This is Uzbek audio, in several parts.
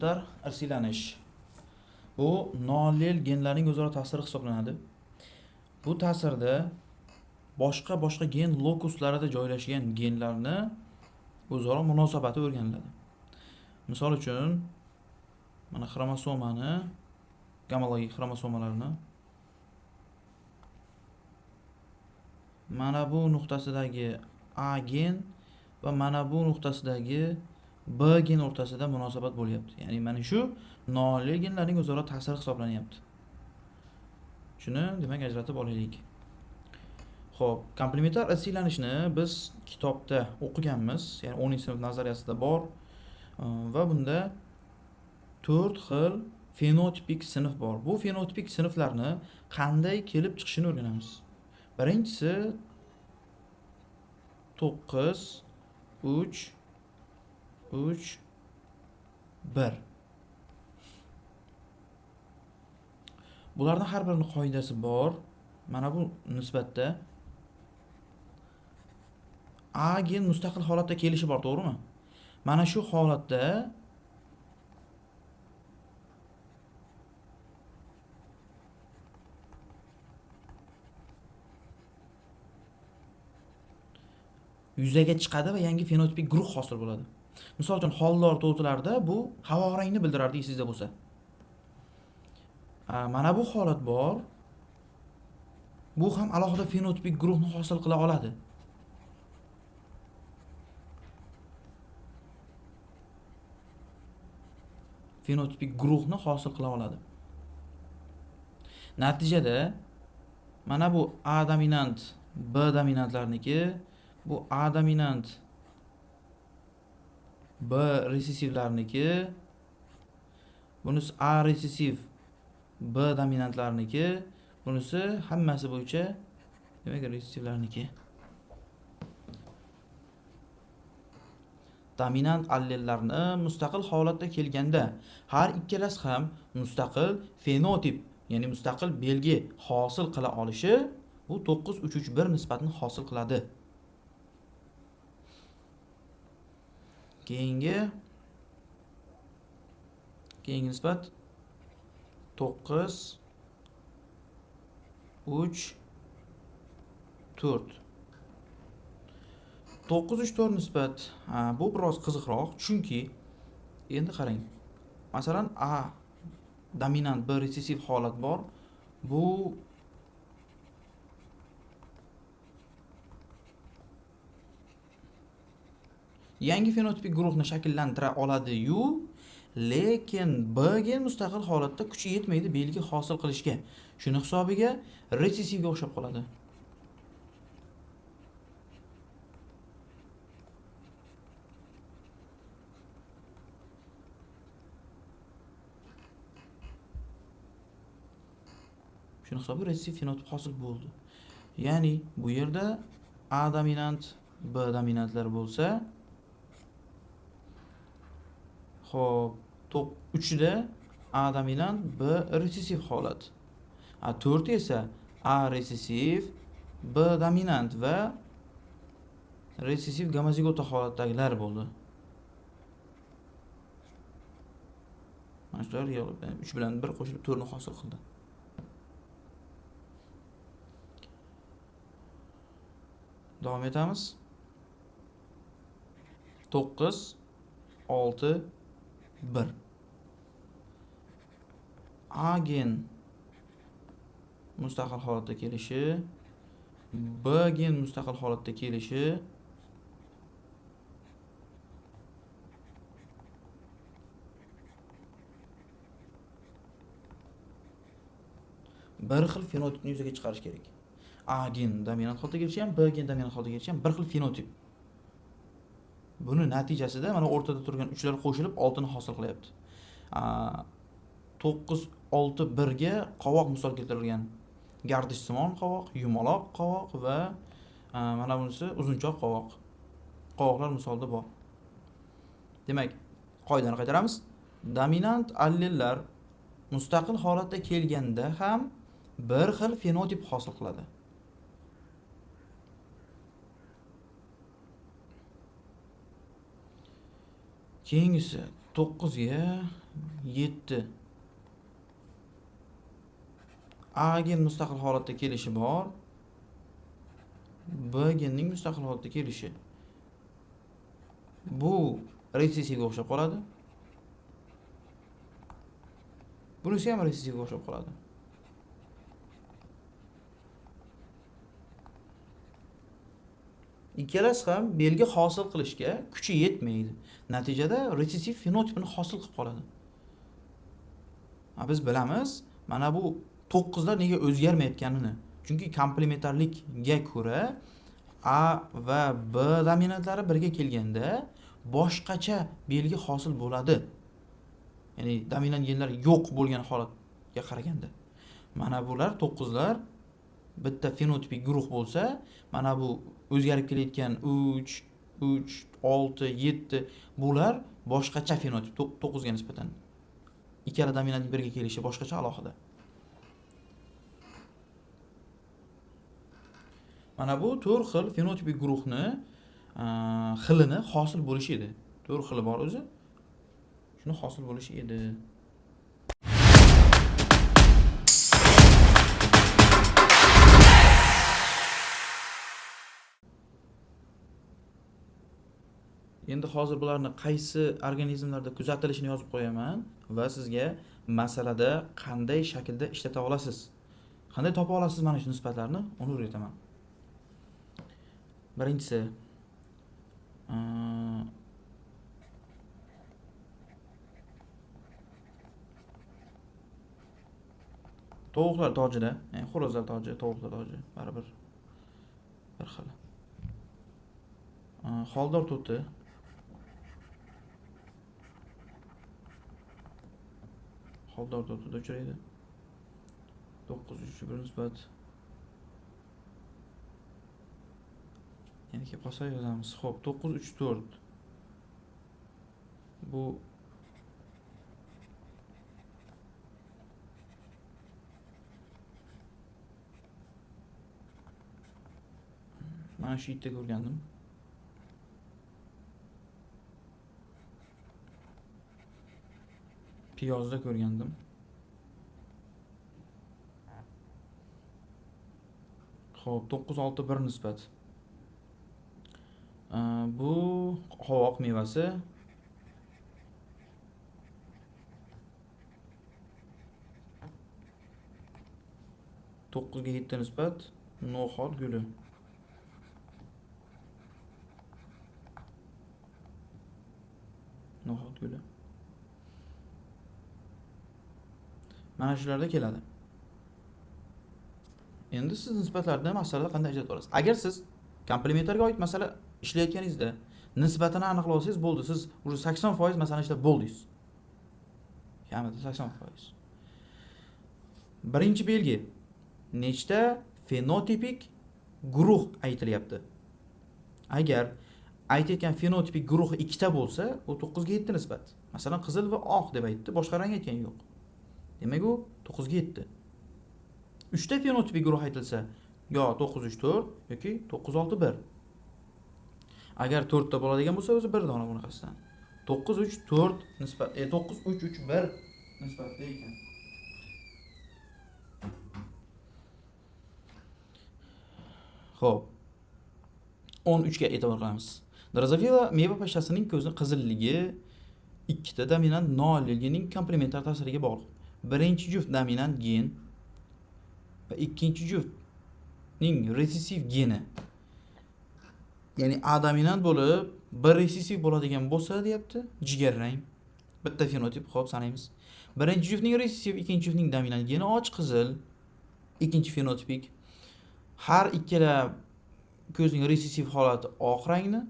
komplyuter irsilanish. Bu noallel genlarning o'zaro ta'siri hisoblanadi. Bu ta'sirda boshqa gen lokuslarida joylashgan genlarni o'zaro munosabati o'rganiladi. Misol uchun, mana xromosomani, gamologik xromosomalarni mana bu nuqtasidagi A gen va mana bu nuqtasidagi B gen o'rtasida munosabat bo'lyapti. Ya'ni mana shu noallel genlarning o'zaro ta'siri hisoblanyapti. Shuni demak ajratib olaylik. Xo'p, komplementar irsilanishni biz kitobda o'qiganmiz, ya'ni 10-sinf nazariyasida bor va bunda 4 xil fenotipik sinf bor. Bu fenotipik sinflarni qanday kelib chiqishini o'rganamiz. Birinchisi 9 3 3 1. Bularning har birining qoidasi bor. Mana bu nisbatda A gen mustaqil holatda kelishi bor, to'g'rimi? Mana shu holatda yuzaga chiqadi va yangi fenotipik guruh hosil bo'ladi. Misol uchun holdor to'tilarda bu havo rangni bildirardi, esingizda bo'lsa. Mana bu holat bor. Bu ham alohida fenotipik guruhni hosil qila oladi. Fenotipik guruhni hosil qila oladi. Natijada mana bu A dominant, B dominantlarniki, bu A dominant, B resessivlarniki, bunisi A resessiv, B dominantlarniki, bunisi hammasi bo'yicha demak resessivlarniki. Dominant allellarni mustaqil holatda kelganda har ikkalasi ham mustaqil fenotip, ya'ni mustaqil belgi hosil qila olishi bu 9-3-3-1 nisbatini hosil qiladi. Keyingi nisbat 9 3 4. 9-3-4 nisbat bu biroz qiziqroq, chunki endi qarang. Masalan, A dominant, B resessiv holat bor. Bu yangi fenotipik guruhni shakllantira oladi-yu, lekin B gen mustaqil holatda kuchi yetmaydi belgi hosil qilishga. Shuni hisobiga resessivga o'xshab qoladi. Shuni hisobiga resessiv fenotip hosil bo'ldi. Ya'ni bu yerda A dominant, B dominantlar bo'lsa, xo'p, 3da A dominant, B resessiv holat. 4 esa A resessiv, B dominant va resessiv gamazigota holatdagilar bo'ldi. Mana shular 3 bilan 1 qo'shilib 4 ni hosil qildi. Davom etamiz. 9 6 1. A gen mustaqil holatda kelishi, B gen mustaqil holatda kelishi, bir xil fenotipni yuzaga chiqarish kerak. A gen dominant holatda kelishi ham, B gen dominant holatda kelishi ham bir xil fenotip. Buni natijasida mana o'rtada turgan uchlar qo'shilib 6 ni hosil qilyapti. 9 6 1 ga qovoq misol keltirilgan. Gardishsimon qovoq, yumaloq qovoq va mana bunisi uzunchoq qovoq. Qovoqlar misolda bor. Demak, qoidani qaytaramiz. Dominant allellar mustaqil holatda kelganda ham bir xil fenotip hosil qiladi. Keyingisi 9 ga 7. A gen mustaqil holatda kelishi bor. B genning mustaqil holatda kelishi. Bu resessivga o'xshab qoladi. Bunisi ham resessivga o'xshab qoladi. Ikkalasi ham belgi hosil qilishga kuchi yetmaydi. Natijada resessiv fenotipini hosil qilib qoladi. Biz bilamiz, mana bu 9 lar nega o'zgarmayotganini. Chunki komplementarlikga ko'ra A va B dominantlari birga kelganda boshqacha belgi hosil bo'ladi. Ya'ni dominant genlar yo'q bo'lgan holatga qaraganda. Mana bular 9 lar bitta fenotipik guruh bo'lsa, mana bu o'zgarib kelayotgan 3, 6, 7 bular boshqacha fenotip 9 ga nisbatan. Ikkala dominant birga kelishi boshqacha alohida. Mana bu 4 xil fenotipik guruhni xilini hosil bo'lishi edi. 4 xili bor o'zi. Shuni hosil bo'lishi edi. Endi hozir bularni qaysi organizmlarda kuzatilishini yozib qo'yaman va sizga masalada qanday shaklda ishlata olasiz, qanday topa olasiz mana shu nisbatlarni uni o'rgataman. Birinchisi tovuqlar tojida, ya'ni xo'rozlar toji, tovuqlar toji baribir bir xil. Xoldor to'ti, xoldor to'tida uchraydi. 9-3 bir nisbat. Yana kelib qolsa yozamiz. Xo'p, 9-3-4. Bu mana shu yerda ko'rgandim. Piyozda ko'rgandim. Xo'p, 9-6-1 nisbat. Bu qovoq mevasi. To'qqizga 7 nisbat no'xat guli. No'xat guli. Mana shularda keladi. Endi siz nisbatlarni masalada qanday ajratib olasiz? Agar siz komplementarga oid masala ishlayotganingizda nisbatini aniqlab olsangiz bo'ldi. Siz уже 80% masalani ishlab bo'ldingiz. Kamida 80%. Birinchi belgi nechta fenotipik guruh aytilyapti. Agar aytayotgan fenotipik guruhi ikkita bo'lsa, u 9 ga 7 nisbat. Masalan, qizil va oq deb aytdi, boshqa rang aytgan yo'q. Demak, u 9 ga 7. 3 ta fenotipik guruh aytilsa, yo 9-3-4 yoki 9-6-1. Agar 4 ta bo'ladigan bo'lsa, o'zi 1 dona bunaqasidan. 9-3-4 nisbat, 9-3-3-1 nisbatda ekan. Xo'p. 13 ga e'tibor qilamiz. Drozofila meva pashshasining ko'zi qizilligi ikkita dominant noolilgining komplementar ta'siriga bog'liq. Birinchi juft dominant gen va ikkinchi juftning resessiv geni. Ya'ni A dominant bo'lib, B resessiv bo'ladigan bo'lsa, deyapti, jigarrang. Bitta fenotip, xo'p, sanaymiz. Birinchi juftning resessiv, ikkinchi juftning dominant geni och qizil, ikkinchi fenotipik. Har ikkala ko'zning resessiv holati oq rangni,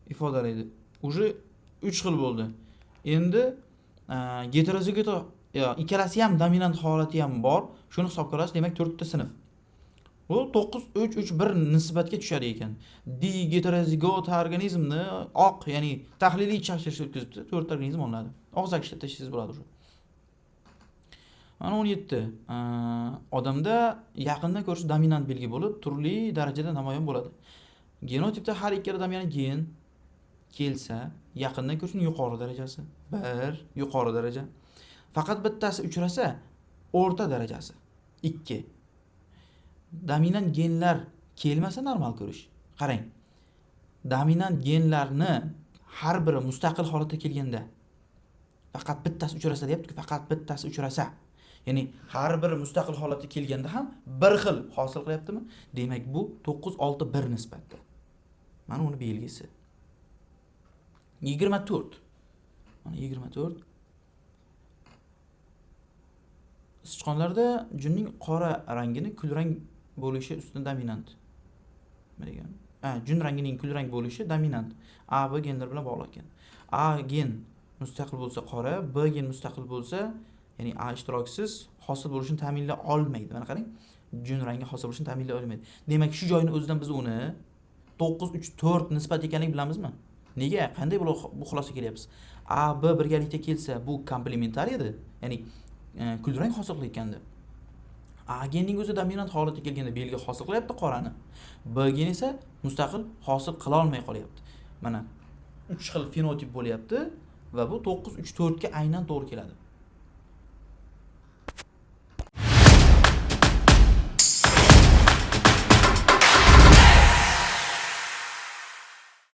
ifodalaydi. Уже 3 xil bo'ldi. Endi heterozigot ikkalasi ham dominant holati ham bor. Shuni hisobga olasiz, demak 4 ta sinf. Bu 9-3-3-1 nisbatga tushar ekan. Heterozigot organizmni oq, ya'ni tahliliy chaqchirish o'tkazibdi, 4 ta organizm olinadi. Og'zaki ishlatsangiz bo'ladi shu. Mana 17. Odamda yaqindan ko'rish dominant belgi bo'lib, turli darajada namoyon bo'ladi. Genotipda har ikkala dominant gen kelsa, yaqindan ko'rishning yuqori darajasi 1, yuqori daraja. Faqat bittasi uchrasa, o'rta darajasi 2. Dominant genlar kelmasa normal ko'rish. Qarang. Dominant genlarni har biri mustaqil holatda kelganda faqat bittasi uchrasa deyapti-ku, faqat bittasi uchrasa. Ya'ni har bir mustaqil holatda kelganda ham bir xil hosil qilyaptimi? Demak bu 9-6-1 nisbatda. Mana uni belgisi. 24. Mana 24. Sichqonlarda junning qora rangini kulrang bo'lishi ustun dominant. Nima degan? Jun rangining kulrang bo'lishi dominant. A, B genlar bilan bog'liq ekan. A gen mustaqil bo'lsa qora, B gen mustaqil bo'lsa, ya'ni A ishtirokisiz hosil bo'lishini ta'minlay olmaydi. Mana qarang. Jun rangi hosil bo'lishini ta'minlay olmaydi. Demak, shu joyni o'zidan biz uni 9-3-4 nisbat ekanligini bilamizmi? Nega? Qanday bu xulosa kelyapmiz? A, B birgalikda kelsa, bu komplementar edi. Ya'ni kulrang hosil qilayotgandi. A genning o'zi dominant holatga kelganda belgi hosil qilyapti qorani. B gen esa mustaqil hosil qila olmay qolyapti. Mana 3 xil fenotip bo'lyapti va bu 9-3-4 ga aynan to'g'ri keladi.